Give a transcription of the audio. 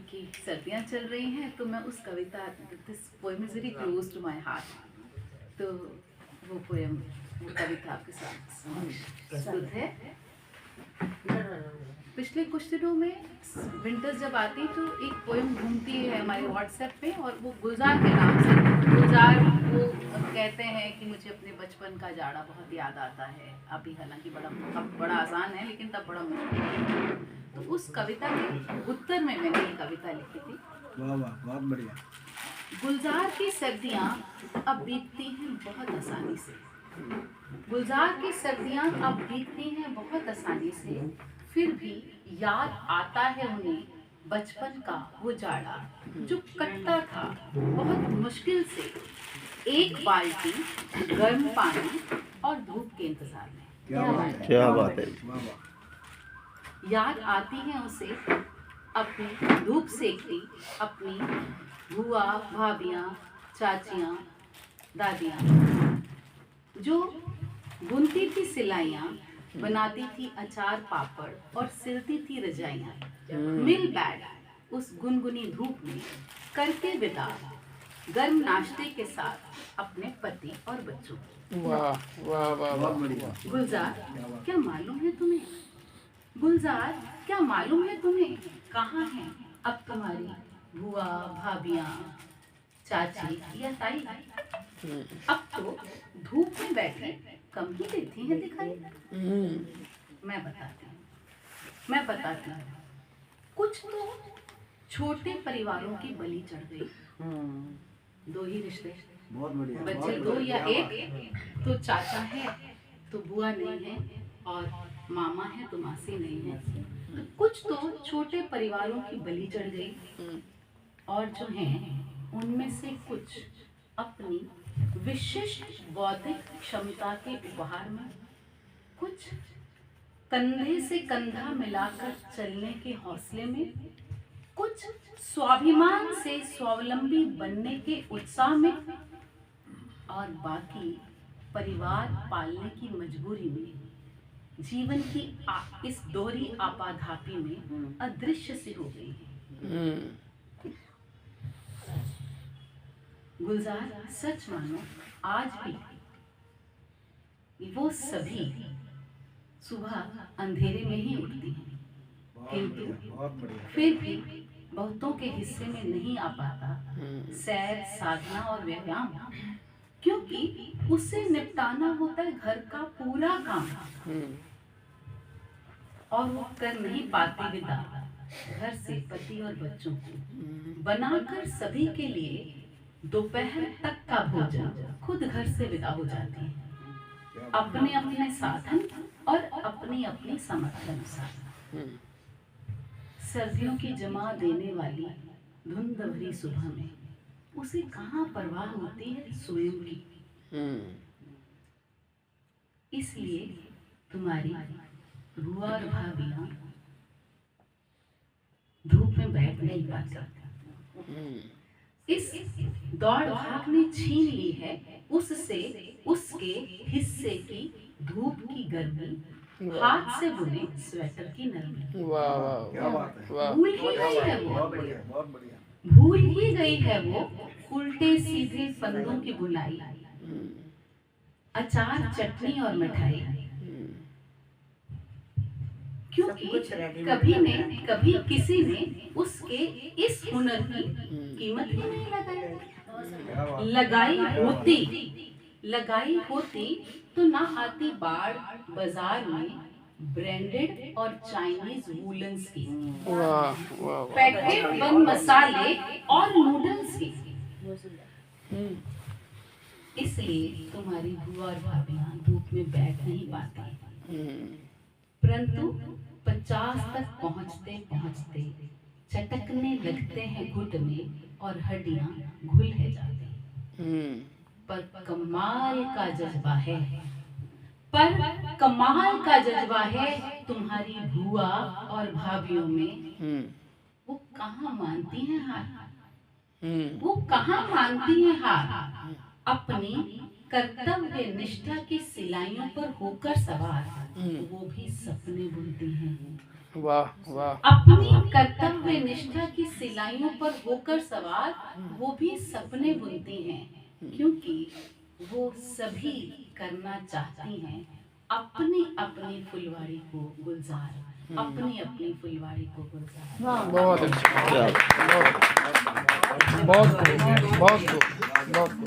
क्योंकि सर्दियाँ चल रही हैं तो मैं उस कविता, this poem is very close to my heart, तो वो पोएम, वो कविता आपके साथ प्रस्तुत है। पिछले कुछ दिनों में विंटर्स जब आती तो एक पोएम घूमती है हमारे व्हाट्सएप पे, और वो गुलजार के नाम से, गुलजार वो कहते हैं कि मुझे अपने बचपन का जाड़ा बहुत याद आता है। अभी हालांकि अब बड़ा आसान है, लेकिन तब बड़ा मुश्किल है। तो उस कविता के उत्तर में मैंने ये कविता लिखी थी। वाह वाह, बहुत बढ़िया। गुलजार की सर्दियाँ अब बीतती हैं बहुत आसानी से, गुलजार की सर्दियाँ अब बीतती हैं बहुत आसानी से, फिर भी याद आता है उन्हें बचपन का वो जाड़ा जो कटता था बहुत मुश्किल से, एक बाल्टी गर्म पानी और धूप के इंतजार में। क्या बात है। वाह वाह। याद आती है उसे अपनी धूप सेकती अपनी बुआ, भाभियाँ, चाचियाँ, दादियाँ, जो बुनती थी सिलाइयाँ, बनाती थी अचार पापड़ और सिलती थी रजाइयाँ, मिल बैठ उस गुनगुनी धूप में करके विदा गर्म नाश्ते के साथ अपने पति और बच्चों। वाह वाह वाह, बहुत बढ़िया। गुलजार, क्या मालूम है तुम्हें, गुलजार क्या मालूम है तुम्हें, कहाँ हैं अब तुम्हारी बुआ, भाभियाँ, चाची या ताई। अब तो धूप में बैठे कम ही देती हैं दिखाई। मैं बताती हूँ, कुछ तो छोटे परिवारों की बलि चढ़ गई। दो ही रिश्ते, बहुत बढ़िया। बच्चे दो या एक, तो चाचा है तो बुआ नहीं है, और मामा है तो मासी नहीं है। तो कुछ तो छोटे परिवारों की बलि चढ़ गई, और जो हैं उनमें से कुछ अपनी विशिष्ट बौद्धिक क्षमता के उपहार में, कुछ कंधे से कंधा मिलाकर चलने के हौसले में, कुछ स्वाभिमान से स्वावलंबी बनने के उत्साह में, और बाकी परिवार पालने की मजबूरी में, जीवन की इस दोहरी आपाधापी में अदृश्य सी हो गई है। गुलजार, सच मानो आज भी वो सभी सुबह अंधेरे में ही उठती हैं, किंतु फिर भी बहुतों के हिस्से में नहीं आ पाता सैर, साधना और व्यायाम, क्योंकि उससे निपटाना होता है घर का पूरा काम, और वो कर नहीं पाती विदा घर से पति और बच्चों को, बनाकर सभी के लिए दोपहर तक का भोजन खुद घर से विदा हो जाती है, अपने अपने साधन और अपनी अपनी सामर्थ्य अनुसार। सर्दियों की जमा देने वाली धुंध भरी सुबह में उसे कहाँ परवाह होती है स्वयं की। इसलिए तुम्हारी बुआ और भाभियाँ धूप में बैठ नहीं पाती। इस दौड़ भाग ने छीन ली है उससे उसके हिस्से की धूप की गर्मी, हाथ से बुने स्वेटर की नरमी। वाह वाह, क्या बात है। भूल ही गई है वो, बहुत बढ़िया, बहुत बढ़िया। भूल ही गई है वो उल्टे सीधे फंदों की बुनाई, अचार, चटनी और मिठाई, क्योंकि कभी किसी ने उसके इस हुनर की कीमत ही नहीं लगाई होती तो ना आती बाढ़ बाजार में ब्रांडेड और चाइनीज वूलन्स की, पैकेट बंद मसाले और नूडल्स की। इसलिए तुम्हारी बुआ और भाभियाँ धूप में बैठ नहीं पाती, परंतु 50 तक पहुँचते पहुँचते चटकने लगते हैं घुट में और हड्डियाँ घुल है जाती। पर कमाल का जज्बा है तुम्हारी बुआ और भाभियों में। वो कहाँ मानती हैं हार, अपनी कर्तव्य निष्ठा की सिलाइयों पर होकर सवार, वो भी सपने बुनती हैं वाह वाह अपनी कर्तव्य निष्ठा की सिलाइयों पर होकर सवार वो भी सपने बुनती हैं, क्योंकि वो सभी करना चाहती हैं अपनी अपनी फुलवाड़ी को गुलजार, अपनी अपनी फुलवाड़ी को गुलजार। बहुत अच्छा बहुत खूब बहुत खूब बहुत खूब।